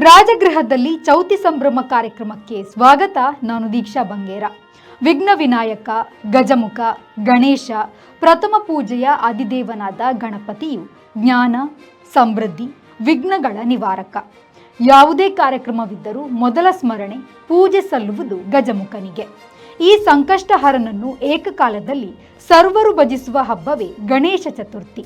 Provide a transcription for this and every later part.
ರಾಜಗೃಹದಲ್ಲಿ ಚೌತಿ ಸಂಭ್ರಮ ಕಾರ್ಯಕ್ರಮಕ್ಕೆ ಸ್ವಾಗತ. ನಾನು ದೀಕ್ಷಾ ಬಂಗೇರ. ವಿಘ್ನ ವಿನಾಯಕ, ಗಜಮುಖ, ಗಣೇಶ, ಪ್ರಥಮ ಪೂಜೆಯ ಅಧಿದೇವನಾದ ಗಣಪತಿಯು ಜ್ಞಾನ, ಸಮೃದ್ಧಿ, ವಿಘ್ನಗಳ ನಿವಾರಕ. ಯಾವುದೇ ಕಾರ್ಯಕ್ರಮವಿದ್ದರೂ ಮೊದಲ ಸ್ಮರಣೆ, ಪೂಜೆ ಸಲ್ಲುವುದು ಗಜಮುಖನಿಗೆ. ಈ ಸಂಕಷ್ಟಹರನನ್ನು ಏಕಕಾಲದಲ್ಲಿ ಸರ್ವರು ಭಜಿಸುವ ಹಬ್ಬವೇ ಗಣೇಶ ಚತುರ್ಥಿ.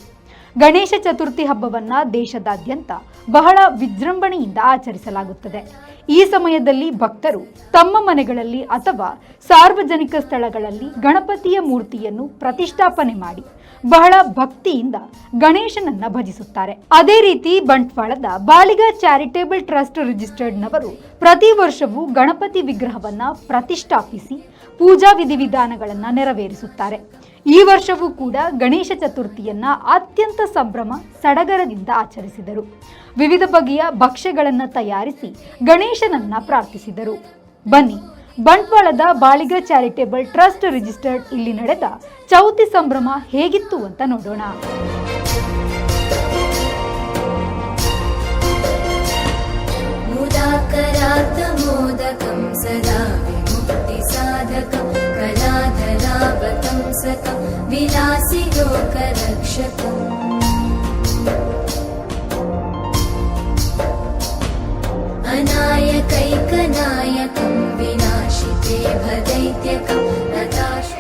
ಗಣೇಶ ಚತುರ್ಥಿ ಹಬ್ಬವನ್ನು ದೇಶದಾದ್ಯಂತ ಬಹಳ ವಿಜೃಂಭಣೆಯಿಂದ ಆಚರಿಸಲಾಗುತ್ತದೆ. ಈ ಸಮಯದಲ್ಲಿ ಭಕ್ತರು ತಮ್ಮ ಮನೆಗಳಲ್ಲಿ ಅಥವಾ ಸಾರ್ವಜನಿಕ ಸ್ಥಳಗಳಲ್ಲಿ ಗಣಪತಿಯ ಮೂರ್ತಿಯನ್ನು ಪ್ರತಿಷ್ಠಾಪನೆ ಮಾಡಿ ಬಹಳ ಭಕ್ತಿಯಿಂದ ಗಣೇಶನನ್ನ ಭಜಿಸುತ್ತಾರೆ. ಅದೇ ರೀತಿ ಬಂಟ್ವಾಳದ ಬಾಳಿಗ ಚಾರಿಟೇಬಲ್ ಟ್ರಸ್ಟ್ ರಿಜಿಸ್ಟರ್ಡ್ನವರು ಪ್ರತಿ ವರ್ಷವೂ ಗಣಪತಿ ವಿಗ್ರಹವನ್ನ ಪ್ರತಿಷ್ಠಾಪಿಸಿ ಪೂಜಾ ವಿಧಿವಿಧಾನಗಳನ್ನು ನೆರವೇರಿಸುತ್ತಾರೆ. ಈ ವರ್ಷವೂ ಕೂಡ ಗಣೇಶ ಚತುರ್ಥಿಯನ್ನ ಅತ್ಯಂತ ಸಂಭ್ರಮ ಸಡಗರದಿಂದ ಆಚರಿಸಿದರು. ವಿವಿಧ ಬಗೆಯ ಭಕ್ಷ್ಯಗಳನ್ನು ತಯಾರಿಸಿ ಗಣೇಶನನ್ನ ಪ್ರಾರ್ಥಿಸಿದರು. ಬನ್ನಿ, ಬಂಟ್ವಾಳದ ಬಾಳಿಗ ಚಾರಿಟೇಬಲ್ ಟ್ರಸ್ಟ್ ರಿಜಿಸ್ಟರ್ಡ್ ಇಲ್ಲಿ ನಡೆದ ಚೌತಿ ಸಂಭ್ರಮ ಹೇಗಿತ್ತು ಅಂತ ನೋಡೋಣ. विलासी लोकरक्षकम् अनायकैकनायकं विनाशिते भदैत्यकं नताशु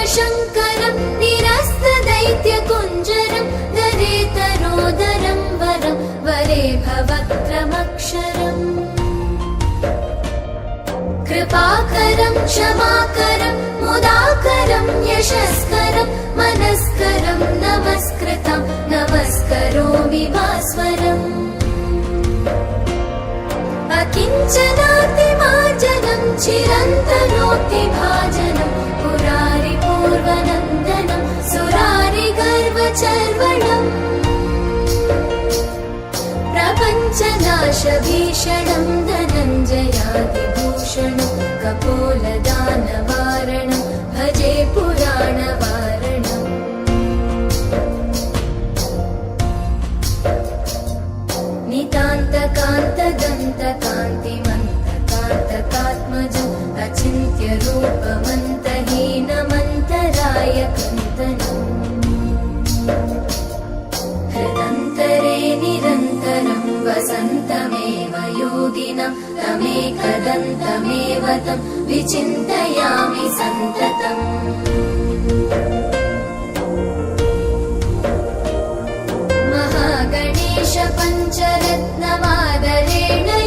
शिवशङ्करं निरस्तदैत्यकुञ्जरं दरेतरोदरं वरं वरे भवक्रमक्षरम् कृपाकरं क्षमाकरं मुदाकरं यशस्करं मनस्करं नमस्कृतं नमस्करोमि भास्वरम् अकिञ्चनातिमार्जनं चिरन्तनोक्तिभाजनं पुरारिपूर्वनन्दनं सुरारिगर्वचर्वणम् प्रपञ्चनाशभीषणं धनञ्जयादिभूषणं कपोलदानवारणं भजे पुराणवारणम् नितान्तकान्तदन्तकान्तिमन्तकान्तकात्मजम् अचिन्त्यरूपमन्तहीनमन्तरायकन्तनम् हृदन्तरे निरन्तरं वसन्तमेव योगिनं तमेकदन्तमेव तं विचिन्तयामि सन्ततम् महागणेश पञ्चरत्नमादरेण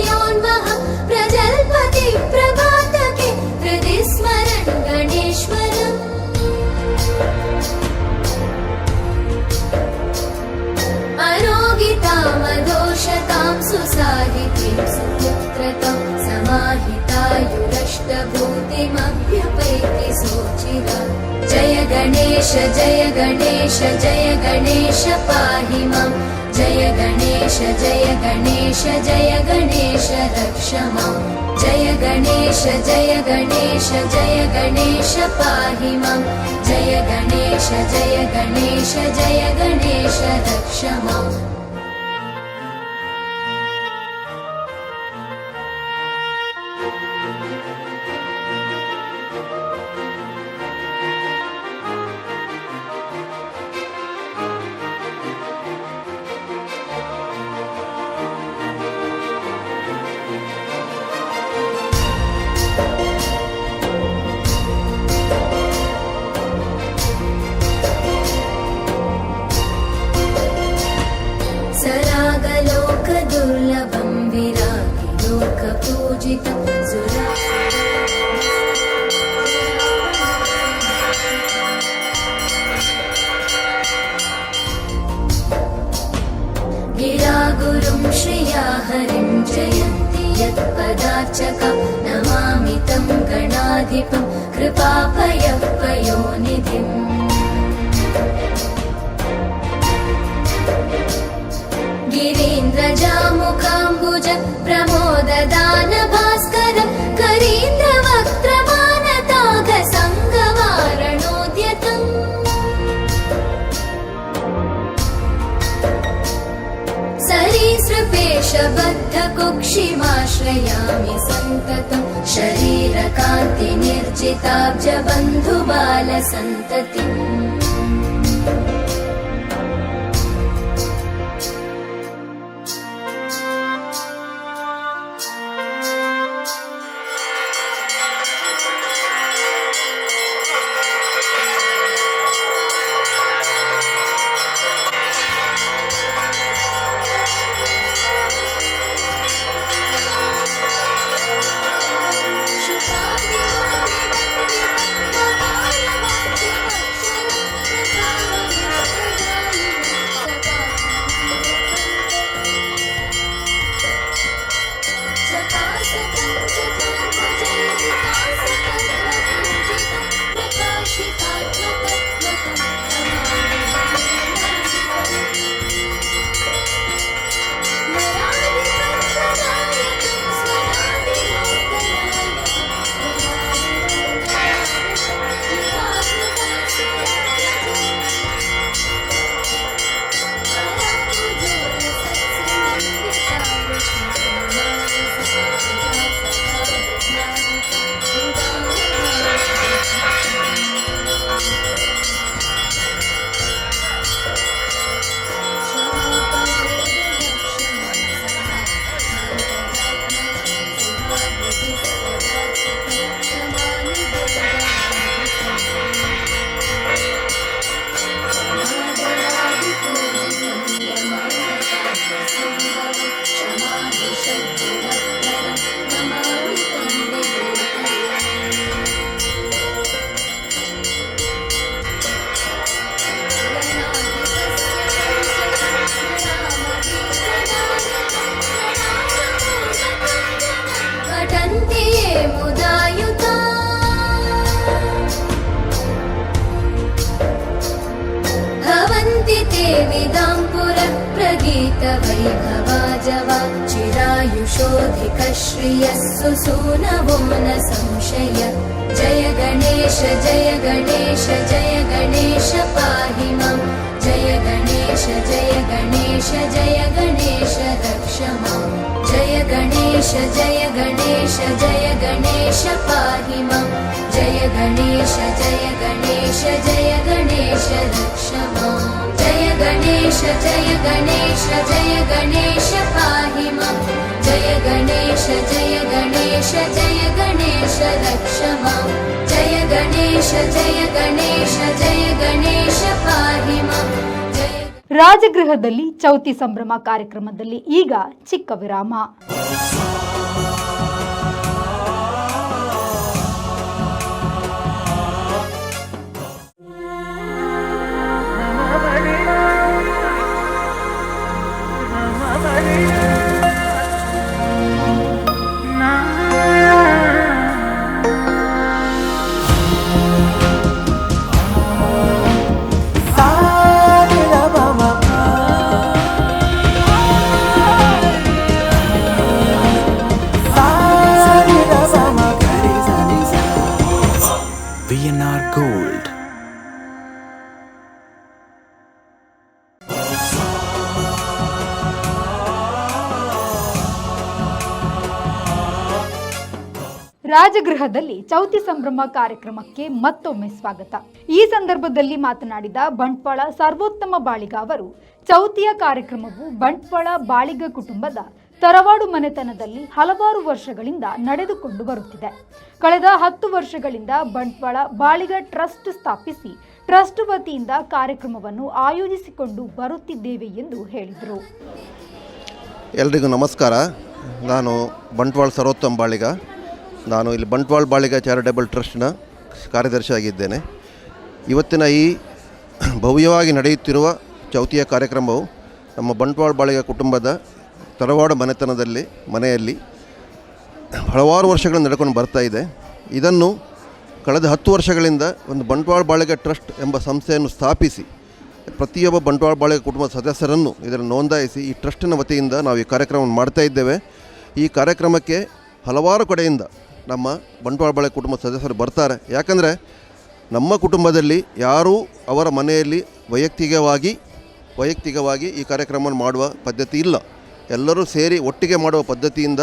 योन्वः प्रजल्पति प्रभातके हृदि स्मरन् गणेश्वरम् अरोगितामदोषतां सुसाहितीं सुपुत्रतां समाहितायुरष्टभूतिमभ्युपैति सोचिरा जय गणेश जय गणेश जय गणेश पाहि मां जय गणेश जय गणेश जय गणेश रक्ष मां जय गणेश जय गणेश जय गणेश पाहि मां जय गणेश जय गणेश जय गणेश रक्ष माम् सरागलोकदुर्लभं विरागिलोकपूजितं गिरागुरुं श्रिया हरिं जयन्ति यत्पदार्चकं नमामि तं गणाधिपं कृपापयःपयोनिधिम् गिरीन्द्रजामुकाम्बुज प्रमोददानभास्करं करीन्द्रवक्त्रमानताघसङ्गवारणोद्यतम् सरीसृपेशबद्धकुक्षिमाश्रयामि सन्ततं शरीरकान्तिनिर्जिताब्जबन्धुबालसन्ततिम् प्रियस्सु सूनवो न संशय जय गणेश जय गणेश जय गणेश पाहि मां जय गणेश जय गणेश जय गणेश रक्ष मां जय गणेश जय गणेश जय गणेश पाहि मां जय गणेश जय गणेश जय गणेश रक्ष मां जय गणेश जय गणेश जय गणेश पाहि मां जय गणेश जय गणेश जय गणेश रक्ष मां जय गणेश जय गणेश जय गणेश पाहि मां जय ರಾಜಗೃಹದಲ್ಲಿ ಚೌತಿ ಸಂಭ್ರಮ ಕಾರ್ಯಕ್ರಮದಲ್ಲಿ ಈಗ ಚಿಕ್ಕ ವಿರಾಮ. VNR Gold. ರಾಜಗೃಹದಲ್ಲಿ ಚೌತಿ ಸಂಭ್ರಮ ಕಾರ್ಯಕ್ರಮಕ್ಕೆ ಮತ್ತೊಮ್ಮೆ ಸ್ವಾಗತ. ಈ ಸಂದರ್ಭದಲ್ಲಿ ಮಾತನಾಡಿದ ಬಂಟ್ವಾಳ ಸರ್ವೋತ್ತಮ ಬಾಳಿಗ ಅವರು, ಚೌತಿಯ ಕಾರ್ಯಕ್ರಮವು ಬಂಟ್ವಾಳ ಬಾಳಿಗ ಕುಟುಂಬದ ತರವಾಡು ಮನೆತನದಲ್ಲಿ ಹಲವಾರು ವರ್ಷಗಳಿಂದ ನಡೆದುಕೊಂಡು ಬರುತ್ತಿದೆ. ಕಳೆದ 10 ವರ್ಷಗಳಿಂದ ಬಂಟ್ವಾಳ ಬಾಳಿಗ ಟ್ರಸ್ಟ್ ಸ್ಥಾಪಿಸಿ ಟ್ರಸ್ಟ್ ವತಿಯಿಂದ ಕಾರ್ಯಕ್ರಮವನ್ನು ಆಯೋಜಿಸಿಕೊಂಡು ಬರುತ್ತಿದ್ದೇವೆ ಎಂದು ಹೇಳಿದರು. ಎಲ್ರಿಗೂ ನಮಸ್ಕಾರ. ನಾನು ಬಂಟ್ವಾಳ ಸರ್ವೋತ್ತಮ ಬಾಳಿಗ. ನಾನು ಇಲ್ಲಿ ಬಂಟ್ವಾಳ ಬಾಳಿಗ ಚಾರಿಟೇಬಲ್ ಟ್ರಸ್ಟ್ನ ಕಾರ್ಯದರ್ಶಿಯಾಗಿದ್ದೇನೆ. ಇವತ್ತಿನ ಈ ಭವ್ಯವಾಗಿ ನಡೆಯುತ್ತಿರುವ ಚೌತಿಯ ಕಾರ್ಯಕ್ರಮವು ನಮ್ಮ ಬಂಟ್ವಾಳ ಬಾಳಿಗ ಕುಟುಂಬದ ತರವಾಡು ಮನೆಯಲ್ಲಿ ಹಲವಾರು ವರ್ಷಗಳಿಂದ ನಡ್ಕೊಂಡು ಬರ್ತಾ ಇದೆ. ಇದನ್ನು ಕಳೆದ 10 ವರ್ಷಗಳಿಂದ ಒಂದು ಬಂಟ್ವಾಳ ಬಾಳಿಗ ಟ್ರಸ್ಟ್ ಎಂಬ ಸಂಸ್ಥೆಯನ್ನು ಸ್ಥಾಪಿಸಿ ಪ್ರತಿಯೊಬ್ಬ ಬಂಟ್ವಾಳ ಬಾಳಿಗ ಕುಟುಂಬದ ಸದಸ್ಯರನ್ನು ಇದನ್ನು ನೋಂದಾಯಿಸಿ ಈ ಟ್ರಸ್ಟಿನ ವತಿಯಿಂದ ನಾವು ಈ ಕಾರ್ಯಕ್ರಮವನ್ನು ಮಾಡ್ತಾ ಇದ್ದೇವೆ. ಈ ಕಾರ್ಯಕ್ರಮಕ್ಕೆ ಹಲವಾರು ಕಡೆಯಿಂದ ನಮ್ಮ ಬಂಟ್ವಾಳ ಬಾಳಿಗ ಕುಟುಂಬದ ಸದಸ್ಯರು ಬರ್ತಾರೆ. ಯಾಕಂದರೆ ನಮ್ಮ ಕುಟುಂಬದಲ್ಲಿ ಯಾರೂ ಅವರ ಮನೆಯಲ್ಲಿ ವೈಯಕ್ತಿಕವಾಗಿ ಈ ಕಾರ್ಯಕ್ರಮವನ್ನು ಮಾಡುವ ಪದ್ಧತಿ ಇಲ್ಲ. ಎಲ್ಲರೂ ಸೇರಿ ಒಟ್ಟಿಗೆ ಮಾಡುವ ಪದ್ಧತಿಯಿಂದ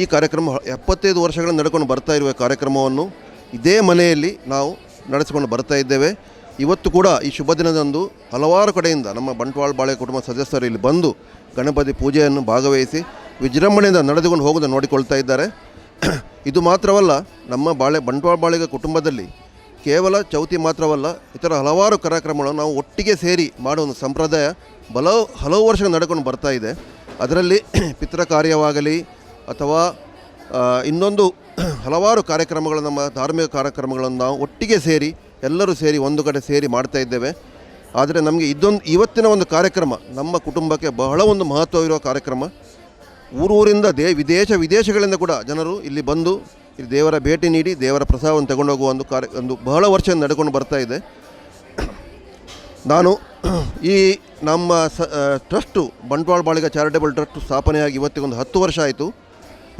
ಈ ಕಾರ್ಯಕ್ರಮ 75 ವರ್ಷಗಳಿಂದ ನಡ್ಕೊಂಡು ಬರ್ತಾ ಇರುವ ಕಾರ್ಯಕ್ರಮವನ್ನು ಇದೇ ಮನೆಯಲ್ಲಿ ನಾವು ನಡೆಸಿಕೊಂಡು ಬರ್ತಾ ಇದ್ದೇವೆ. ಇವತ್ತು ಕೂಡ ಈ ಶುಭ ದಿನದಂದು ಹಲವಾರು ಕಡೆಯಿಂದ ನಮ್ಮ ಬಂಟ್ವಾಳ ಬಾಳಿಗ ಕುಟುಂಬ ಸದಸ್ಯರು ಇಲ್ಲಿ ಬಂದು ಗಣಪತಿ ಪೂಜೆಯನ್ನು ಭಾಗವಹಿಸಿ ವಿಜೃಂಭಣೆಯಿಂದ ನಡೆದುಕೊಂಡು ಹೋಗೋದನ್ನು ನೋಡಿಕೊಳ್ತಾ ಇದ್ದಾರೆ. ಇದು ಮಾತ್ರವಲ್ಲ, ನಮ್ಮ ಬಂಟ್ವಾಳ ಬಾಳಿಗ ಕುಟುಂಬದಲ್ಲಿ ಕೇವಲ ಚೌತಿ ಮಾತ್ರವಲ್ಲ, ಇತರ ಹಲವಾರು ಕಾರ್ಯಕ್ರಮಗಳನ್ನು ನಾವು ಒಟ್ಟಿಗೆ ಸೇರಿ ಮಾಡುವ ಒಂದು ಸಂಪ್ರದಾಯ ಹಲವು ವರ್ಷಗಳು ನಡೆಕೊಂಡು ಬರ್ತಾ ಇದೆ. ಅದರಲ್ಲಿ ಪಿತೃ ಕಾರ್ಯವಾಗಲಿ ಅಥವಾ ಇನ್ನೊಂದು ಹಲವಾರು ಕಾರ್ಯಕ್ರಮಗಳು, ನಮ್ಮ ಧಾರ್ಮಿಕ ಕಾರ್ಯಕ್ರಮಗಳನ್ನು ನಾವು ಒಟ್ಟಿಗೆ ಸೇರಿ ಎಲ್ಲರೂ ಸೇರಿ ಒಂದು ಕಡೆ ಸೇರಿ ಮಾಡ್ತಾ ಇದ್ದೇವೆ. ಆದರೆ ನಮಗೆ ಇವತ್ತಿನ ಒಂದು ಕಾರ್ಯಕ್ರಮ ನಮ್ಮ ಕುಟುಂಬಕ್ಕೆ ಬಹಳ ಒಂದು ಮಹತ್ವವಿರುವ ಕಾರ್ಯಕ್ರಮ. ಊರೂರಿಂದ ವಿದೇಶಗಳಿಂದ ಕೂಡ ಜನರು ಇಲ್ಲಿ ಬಂದು ಇಲ್ಲಿ ದೇವರ ಭೇಟಿ ನೀಡಿ ದೇವರ ಪ್ರಸಾದವನ್ನು ತಗೊಂಡೋಗುವ ಒಂದು ಬಹಳ ವರ್ಷ ನಡೆಕೊಂಡು ಬರ್ತಾ ಇದೆ. ನಾನು ಈ ನಮ್ಮ trust Bantwal Baliga charitable trust ಸ್ಥಾಪನೆಯಾಗಿ ಇವತ್ತಿಗೊಂದು 10 ವರ್ಷ ಆಯಿತು.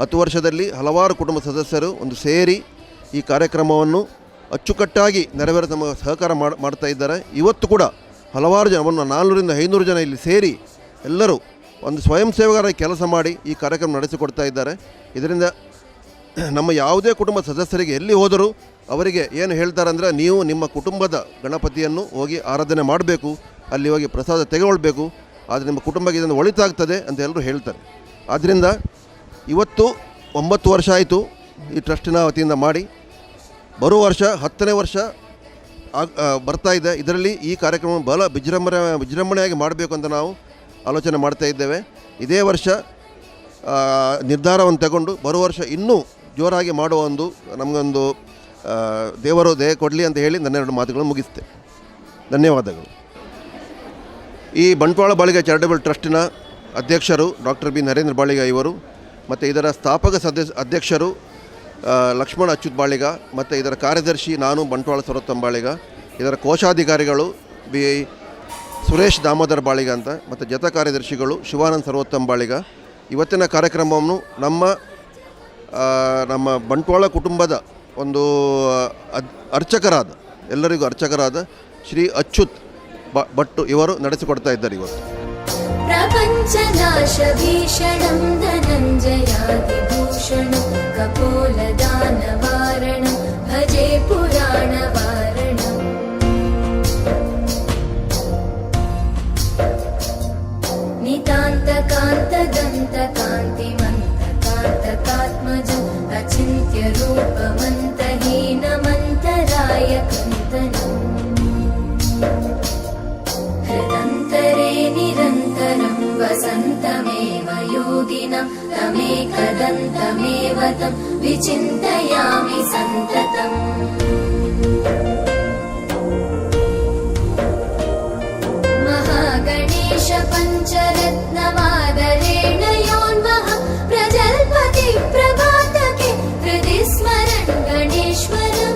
10 ವರ್ಷದಲ್ಲಿ ಹಲವಾರು ಕುಟುಂಬ ಸದಸ್ಯರು ಒಂದು ಸೇರಿ ಈ ಕಾರ್ಯಕ್ರಮವನ್ನು ಅಚ್ಚುಕಟ್ಟಾಗಿ ನೆರವೇರಿಸ ನಮಗೆ ಸಹಕಾರ ಮಾಡ್ತಾ ಇದ್ದಾರೆ. ಇವತ್ತು ಕೂಡ ಹಲವಾರು ಜನ 400ರಿಂದ 500 ಜನ ಇಲ್ಲಿ ಸೇರಿ ಎಲ್ಲರೂ ಒಂದು ಸ್ವಯಂ ಸೇವಕರಾಗಿ ಕೆಲಸ ಮಾಡಿ ಈ ಕಾರ್ಯಕ್ರಮ ನಡೆಸಿಕೊಡ್ತಾ ಇದ್ದಾರೆ. ಇದರಿಂದ ನಮ್ಮ ಯಾವುದೇ ಕುಟುಂಬ ಸದಸ್ಯರಿಗೆ ಎಲ್ಲಿ ಹೋದರೂ ಅವರಿಗೆ ಏನು ಹೇಳ್ತಾರೆ ಅಂದರೆ, ನೀವು ನಿಮ್ಮ ಕುಟುಂಬದ ಗಣಪತಿಯನ್ನು ಹೋಗಿ ಆರಾಧನೆ ಮಾಡಬೇಕು, ಅಲ್ಲಿ ಹೋಗಿ ಪ್ರಸಾದ ತೆಗೆದುಕೊಳ್ಬೇಕು, ಆದರೆ ನಿಮ್ಮ ಕುಟುಂಬಕ್ಕೆ ಇದನ್ನು ಒಳಿತಾಗ್ತದೆ ಅಂತ ಎಲ್ಲರೂ ಹೇಳ್ತಾರೆ. ಆದ್ದರಿಂದ ಇವತ್ತು 9 ವರ್ಷ ಆಯಿತು ಈ ಟ್ರಸ್ಟಿನ ವತಿಯಿಂದ ಮಾಡಿ. ಬರುವ ವರ್ಷ 10ನೇ ವರ್ಷ ಬರ್ತಾ ಇದೆ. ಇದರಲ್ಲಿ ಈ ಕಾರ್ಯಕ್ರಮ ಬಹಳ ವಿಜೃಂಭಣೆಯಾಗಿ ಮಾಡಬೇಕು ಅಂತ ನಾವು ಆಲೋಚನೆ ಮಾಡ್ತಾ ಇದ್ದೇವೆ. ಇದೇ ವರ್ಷ ನಿರ್ಧಾರವನ್ನು ತಗೊಂಡು ಬರುವ ವರ್ಷ ಇನ್ನೂ ಜೋರಾಗಿ ಮಾಡುವ ನಮಗೊಂದು ದೇವರು ದಯೆ ಕೊಡಲಿ ಅಂತ ಹೇಳಿ ನನ್ನ 2 ಮಾತುಗಳನ್ನು ಮುಗಿಸ್ತೇನೆ. ಧನ್ಯವಾದಗಳು. ಈ ಬಂಟ್ವಾಳ ಬಾಳಿಗ ಚಾರಿಟೇಬಲ್ ಟ್ರಸ್ಟಿನ ಅಧ್ಯಕ್ಷರು ಡಾಕ್ಟರ್ ಬಿ ನರೇಂದ್ರ ಬಾಳಿಗ ಇವರು, ಮತ್ತು ಇದರ ಸ್ಥಾಪಕ ಅಧ್ಯಕ್ಷರು ಲಕ್ಷ್ಮಣ ಅಚ್ಯುತ್ ಬಾಳಿಗ, ಮತ್ತು ಇದರ ಕಾರ್ಯದರ್ಶಿ ನಾನು ಬಂಟ್ವಾಳ ಸರ್ವೋತ್ತಮ ಬಾಳಿಗ. ಇದರ ಕೋಶಾಧಿಕಾರಿಗಳು ಬಿ ಸುರೇಶ್ ದಾಮೋದರ್ ಬಾಳಿಗ ಅಂತ, ಮತ್ತು ಜತ ಕಾರ್ಯದರ್ಶಿಗಳು ಶಿವಾನಂದ್ ಸರ್ವೋತ್ತಮ ಬಾಳಿಗ. ಇವತ್ತಿನ ಕಾರ್ಯಕ್ರಮವನ್ನು ನಮ್ಮ ನಮ್ಮ ಬಂಟ್ವಾಳ ಕುಟುಂಬದ ಒಂದು ಅರ್ಚಕರಾದ ಎಲ್ಲರಿಗೂ ಅರ್ಚಕರಾದ ಶ್ರೀ ಅಚ್ಯುತ್ ಭಟ್ ಇವರು ನಡೆಸಿಕೊಡ್ತಾ ಇದ್ದಾರೆ ಇವತ್ತು. ಪ್ರಪಂಚನಾಶ ಭೀಷಣಂ ಧನಂಜಯಾದಿಭೂಷಣಂ ಕಪೋಲದಾನವಾರಣಂ ಭಜೆ ಪುರಾಣವಾರಣಂ. ನಿತಾಂತಕಾಂತದಂತಕಾಂತಿಮಂತಕಾಂತಕಾತ್ಮಜಂ ಅಚಿಂತ್ಯ ರೂಪಮಂತಹೀನಮಂತರಾಯ ಕಂತನಂ. ಹೃದಂತರೇ ನಿರಂತರಂ ವಸಂತಮೇವ ಯೋಗಿನಂ ತಮೇಕದಂತಮೇವ ತಂ ವಿಚಿಂತಯಾಮಿ ಸಂತತಂ. ಮಹಾಗಣೇಶ ಪಂಚರತ್ನಮಾದರೇಣ ಯೋನ್ಮಃ ಪ್ರಜಲ್ಪತಿ ಪ್ರಭಾತಕೆ ಹೃದಿ ಸ್ಮರನ್ ಗಣೇಶ್ವರಂ.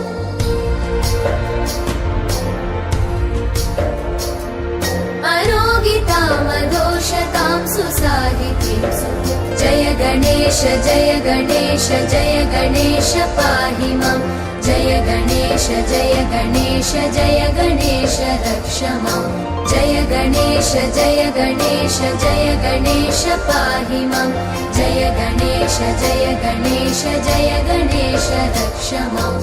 अरोगितामदोषतां सुसाहितीं सुखं. जय गणेश जय गणेश जय गणेश पाहि मां. जय गणेश जय गणेश जय गणेश रक्ष मां. जय गणेश जय गणेश जय गणेश पाहि मां. जय गणेश जय गणेश जय गणेश रक्ष मां.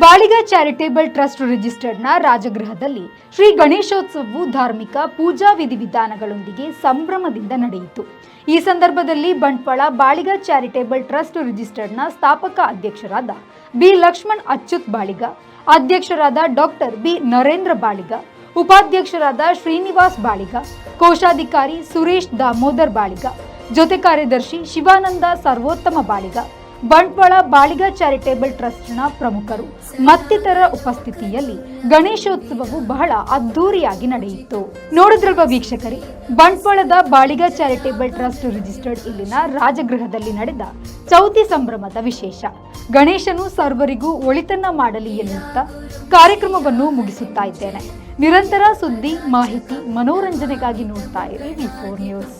ಬಾಳಿಗ ಚಾರಿಟೇಬಲ್ ಟ್ರಸ್ಟ್ ರಿಜಿಸ್ಟರ್ಡ್ನ ರಾಜಗೃಹದಲ್ಲಿ ಶ್ರೀ ಗಣೇಶೋತ್ಸವವು ಧಾರ್ಮಿಕ ಪೂಜಾ ವಿಧಿವಿಧಾನಗಳೊಂದಿಗೆ ಸಂಭ್ರಮದಿಂದ ನಡೆಯಿತು. ಈ ಸಂದರ್ಭದಲ್ಲಿ ಬಂಟ್ವಾಳ ಬಾಳಿಗ ಚಾರಿಟೇಬಲ್ ಟ್ರಸ್ಟ್ ರಿಜಿಸ್ಟರ್ಡ್ನ ಸ್ಥಾಪಕ ಅಧ್ಯಕ್ಷರಾದ ಬಿ ಲಕ್ಷ್ಮಣ್ ಅಚ್ಯುತ್ ಬಾಳಿಗ, ಅಧ್ಯಕ್ಷರಾದ ಡಾಕ್ಟರ್ ಬಿ ನರೇಂದ್ರ ಬಾಳಿಗ, ಉಪಾಧ್ಯಕ್ಷರಾದ ಶ್ರೀನಿವಾಸ್ ಬಾಳಿಗ, ಕೋಶಾಧಿಕಾರಿ ಸುರೇಶ್ ದಾಮೋದರ್ ಬಾಳಿಗ, ಜೊತೆ ಕಾರ್ಯದರ್ಶಿ ಶಿವಾನಂದ ಸರ್ವೋತ್ತಮ ಬಾಳಿಗ, ಬಂಟ್ವಾಳ ಬಾಳಿಗ ಚಾರಿಟೇಬಲ್ ಟ್ರಸ್ಟ್ನ ಪ್ರಮುಖರು ಮತ್ತಿತರ ಉಪಸ್ಥಿತಿಯಲ್ಲಿ ಗಣೇಶೋತ್ಸವವು ಬಹಳ ಅದ್ದೂರಿಯಾಗಿ ನಡೆಯಿತು. ನೋಡಿದ್ರಲ್ವ ವೀಕ್ಷಕರೇ, ಬಂಟ್ವಾಳದ ಬಾಳಿಗ ಚಾರಿಟೇಬಲ್ ಟ್ರಸ್ಟ್ ರಿಜಿಸ್ಟರ್ಡ್ ಇಲ್ಲಿನ ರಾಜಗೃಹದಲ್ಲಿ ನಡೆದ ಚೌತಿ ಸಂಭ್ರಮದ ವಿಶೇಷ. ಗಣೇಶನು ಸರ್ವರಿಗೂ ಒಳಿತನ್ನ ಮಾಡಲಿ ಎನ್ನುತ್ತಾ ಕಾರ್ಯಕ್ರಮವನ್ನು ಮುಗಿಸುತ್ತಾ ಇದ್ದೇನೆ. ನಿರಂತರ ಸುದ್ದಿ, ಮಾಹಿತಿ, ಮನೋರಂಜನೆಗಾಗಿ ನೋಡ್ತಾ ಇರಿ ವಿ4 ನ್ಯೂಸ್.